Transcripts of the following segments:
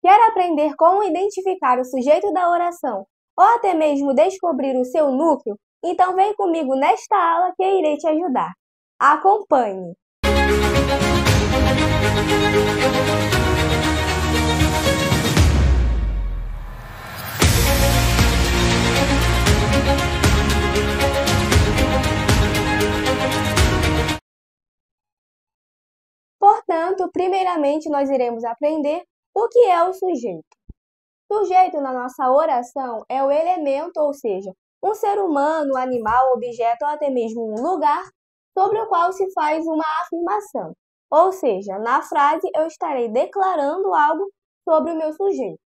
Quer aprender como identificar o sujeito da oração ou até mesmo descobrir o seu núcleo? Então vem comigo nesta aula que eu irei te ajudar. Acompanhe! Portanto, primeiramente nós iremos aprender o que é o sujeito. Sujeito na nossa oração é o elemento, ou seja, um ser humano, animal, objeto ou até mesmo um lugar sobre o qual se faz uma afirmação. Ou seja, na frase eu estarei declarando algo sobre o meu sujeito.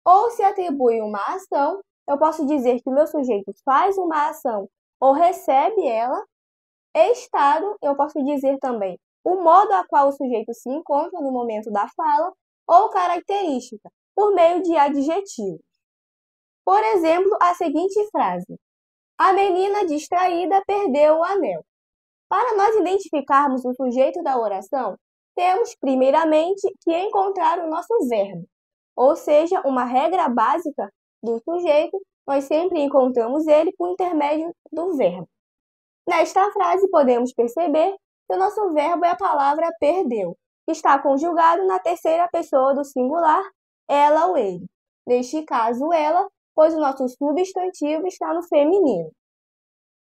Ou se atribui uma ação, eu posso dizer que o meu sujeito faz uma ação ou recebe ela. Estado, eu posso dizer também o modo a qual o sujeito se encontra no momento da fala ou característica, por meio de adjetivos. Por exemplo, a seguinte frase: a menina distraída perdeu o anel. Para nós identificarmos o sujeito da oração, temos primeiramente que encontrar o nosso verbo, ou seja, uma regra básica do sujeito, nós sempre encontramos ele por intermédio do verbo. Nesta frase, podemos perceber que o nosso verbo é a palavra perdeu, que está conjugado na terceira pessoa do singular, ela ou ele. Neste caso, ela, pois o nosso substantivo está no feminino.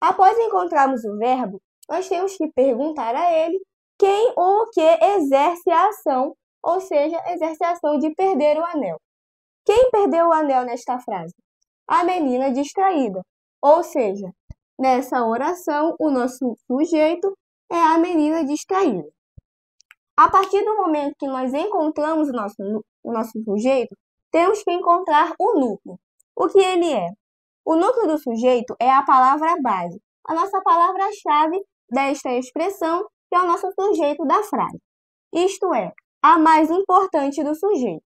Após encontrarmos o verbo, nós temos que perguntar a ele quem ou o que exerce a ação, ou seja, exerce a ação de perder o anel. Quem perdeu o anel nesta frase? A menina distraída, ou seja, nessa oração, o nosso sujeito é a menina distraída. A partir do momento que nós encontramos o nosso sujeito, temos que encontrar o núcleo. O que ele é? O núcleo do sujeito é a palavra base, a nossa palavra-chave desta expressão, que é o nosso sujeito da frase. Isto é, a mais importante do sujeito.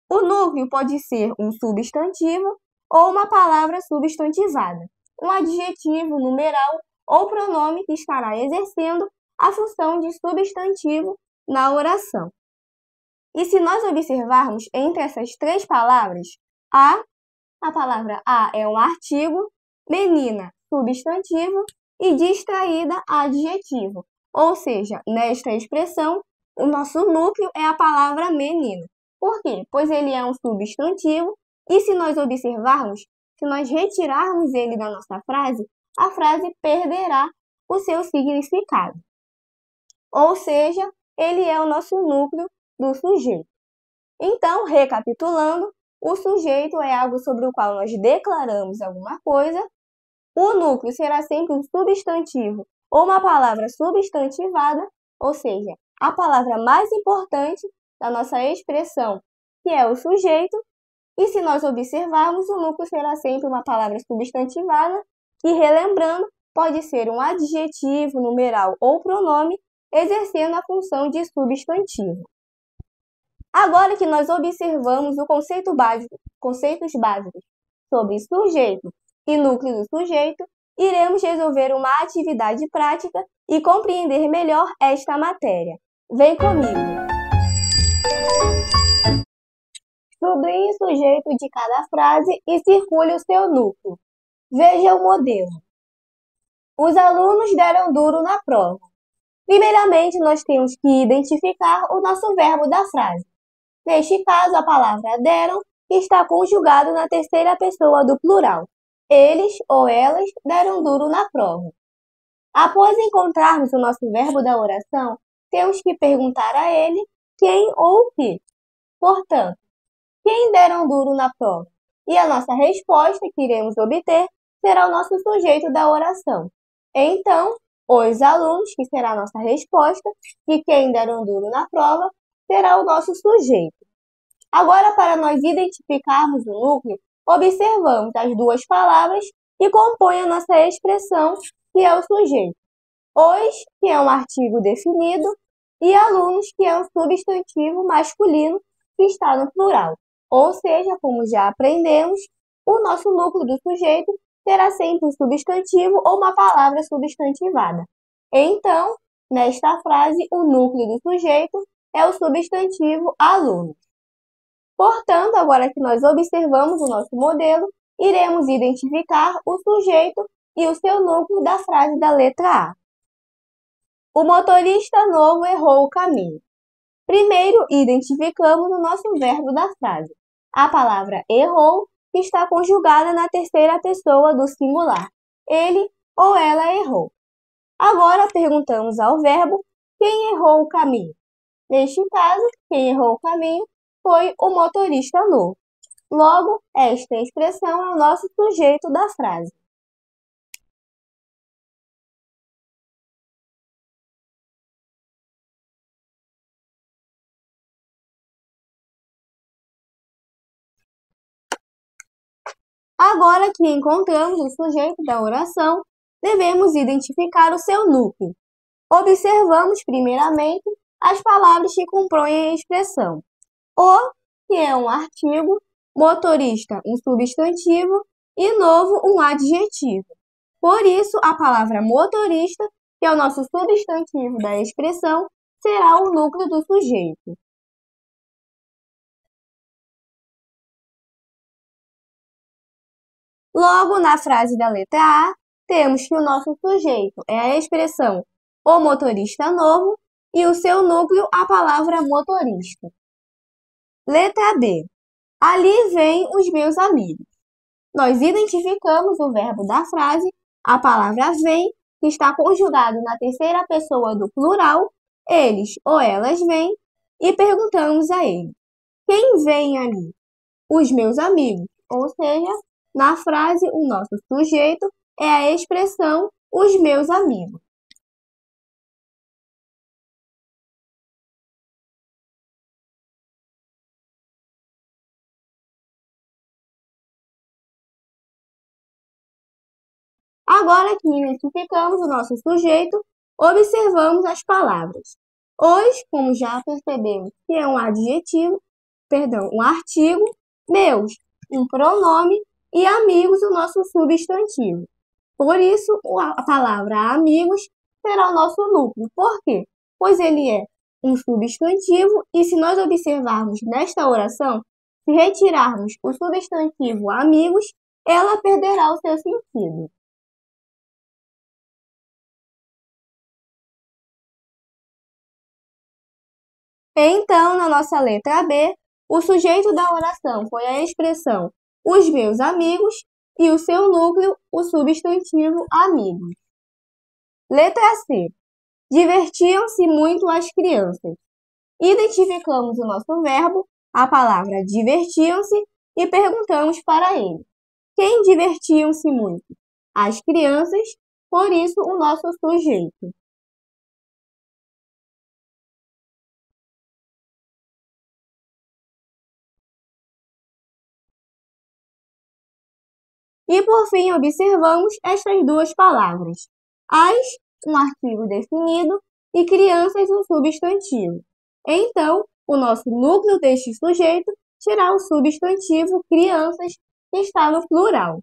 O núcleo pode ser um substantivo ou uma palavra substantivada, um adjetivo, numeral ou pronome que estará exercendo a função de substantivo na oração. E se nós observarmos entre essas três palavras, a palavra a é um artigo, menina, substantivo e distraída, adjetivo. Ou seja, nesta expressão, o nosso núcleo é a palavra menina. Por quê? Pois ele é um substantivo e se nós observarmos, se nós retirarmos ele da nossa frase, a frase perderá o seu significado. Ou seja, ele é o nosso núcleo do sujeito. Então, recapitulando, o sujeito é algo sobre o qual nós declaramos alguma coisa. O núcleo será sempre um substantivo ou uma palavra substantivada, ou seja, a palavra mais importante da nossa expressão, que é o sujeito. E se nós observarmos, o núcleo será sempre uma palavra substantivada, que, relembrando, pode ser um adjetivo, numeral ou pronome, exercendo a função de substantivo. Agora que nós observamos conceitos básicos sobre sujeito e núcleo do sujeito, iremos resolver uma atividade prática e compreender melhor esta matéria. Vem comigo! Sublinhe o sujeito de cada frase e circule o seu núcleo. Veja o modelo. Os alunos deram duro na prova. Primeiramente, nós temos que identificar o nosso verbo da frase. Neste caso, a palavra deram está conjugado na terceira pessoa do plural. Eles ou elas deram duro na prova. Após encontrarmos o nosso verbo da oração, temos que perguntar a ele quem ou o que. Portanto, quem deram duro na prova? E a nossa resposta que iremos obter será o nosso sujeito da oração. Então, os alunos, que será a nossa resposta, e quem deram duro na prova será o nosso sujeito. Agora, para nós identificarmos o núcleo, observamos as duas palavras que compõem a nossa expressão, que é o sujeito. Os, que é um artigo definido, e alunos, que é um substantivo masculino, que está no plural. Ou seja, como já aprendemos, o nosso núcleo do sujeito será sempre um substantivo ou uma palavra substantivada. Então, nesta frase, o núcleo do sujeito é o substantivo aluno. Portanto, agora que nós observamos o nosso modelo, iremos identificar o sujeito e o seu núcleo da frase da letra A. O motorista novo errou o caminho. Primeiro, identificamos o nosso verbo da frase. A palavra errou está conjugada na terceira pessoa do singular. Ele ou ela errou. Agora perguntamos ao verbo quem errou o caminho. Neste caso, quem errou o caminho foi o motorista novo. Logo, esta expressão é o nosso sujeito da frase. Agora que encontramos o sujeito da oração, devemos identificar o seu núcleo. Observamos, primeiramente, as palavras que compõem a expressão. O, que é um artigo, motorista, um substantivo e novo, um adjetivo. Por isso, a palavra motorista, que é o nosso substantivo da expressão, será o núcleo do sujeito. Logo, na frase da letra A, temos que o nosso sujeito é a expressão o motorista novo e o seu núcleo a palavra motorista. Letra B. Ali vêm os meus amigos. Nós identificamos o verbo da frase, a palavra vem, que está conjugado na terceira pessoa do plural, eles ou elas vêm, e perguntamos a ele: quem vem ali? Os meus amigos. Ou seja, na frase, o nosso sujeito é a expressão os meus amigos. Agora que identificamos o nosso sujeito, observamos as palavras. Os, como já percebemos que é um adjetivo, um artigo, meus, um pronome e amigos, o nosso substantivo. Por isso, a palavra amigos será o nosso núcleo. Por quê? Pois ele é um substantivo e se nós observarmos nesta oração, se retirarmos o substantivo amigos, ela perderá o seu sentido. Então, na nossa letra B, o sujeito da oração foi a expressão os meus amigos e o seu núcleo, o substantivo amigos. Letra C. Divertiam-se muito as crianças. Identificamos o nosso verbo, a palavra divertiam-se, e perguntamos para ele: quem divertiam-se muito? As crianças, por isso o nosso sujeito. E por fim, observamos estas duas palavras. As, um artigo definido, e crianças, um substantivo. Então, o nosso núcleo deste sujeito será o substantivo crianças, que está no plural.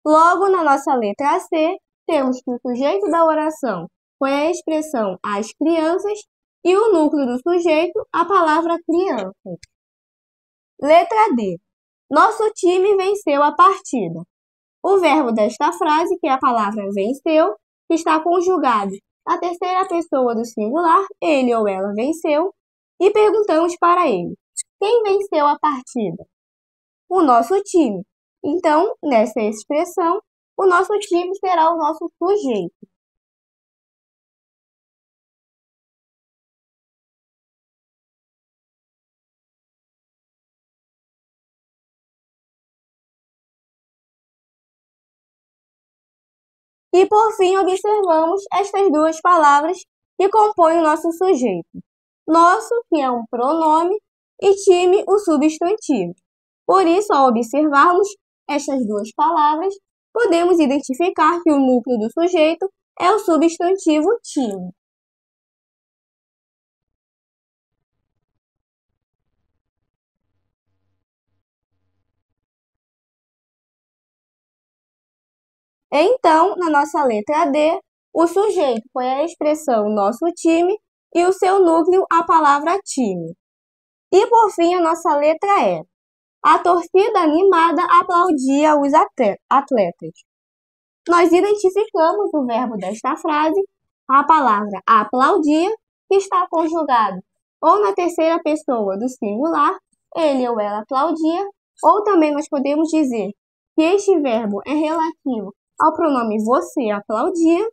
Logo, na nossa letra C, temos que o sujeito da oração foi a expressão as crianças e o núcleo do sujeito, a palavra crianças. Letra D. Nosso time venceu a partida. O verbo desta frase, que é a palavra venceu, está conjugado na terceira pessoa do singular, ele ou ela venceu, e perguntamos para ele: quem venceu a partida? O nosso time. Então, nessa expressão, o nosso time será o nosso sujeito. E por fim, observamos estas duas palavras que compõem o nosso sujeito. Nosso, que é um pronome, e time, o substantivo. Por isso, ao observarmos estas duas palavras, podemos identificar que o núcleo do sujeito é o substantivo time. Então, na nossa letra D, O sujeito foi a expressão nosso time e o seu núcleo a palavra time. E por fim, a nossa letra E. A torcida animada aplaudia os atletas. Nós identificamos o verbo desta frase, a palavra aplaudir, que está conjugado ou na terceira pessoa do singular, ele ou ela aplaudia, ou também nós podemos dizer que este verbo é relativo ao pronome você aplaudia,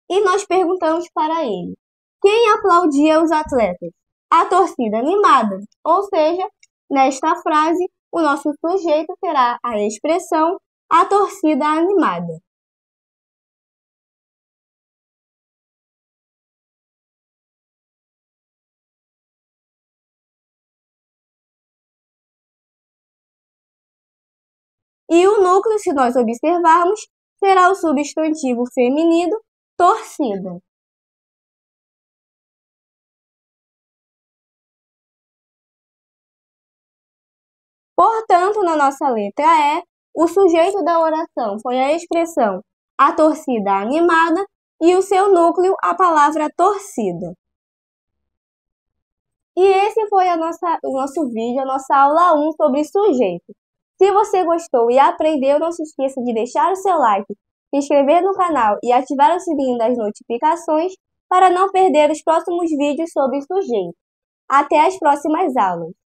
e nós perguntamos para ele: quem aplaudia os atletas? A torcida animada, ou seja, nesta frase, o nosso sujeito terá a expressão a torcida animada. E o núcleo, se nós observarmos, será o substantivo feminino torcida. Portanto, na nossa letra E, o sujeito da oração foi a expressão a torcida animada e o seu núcleo a palavra torcida. E esse foi o nosso vídeo, a nossa aula 1 sobre sujeito. Se você gostou e aprendeu, não se esqueça de deixar o seu like, se inscrever no canal e ativar o sininho das notificações para não perder os próximos vídeos sobre sujeito. Até as próximas aulas!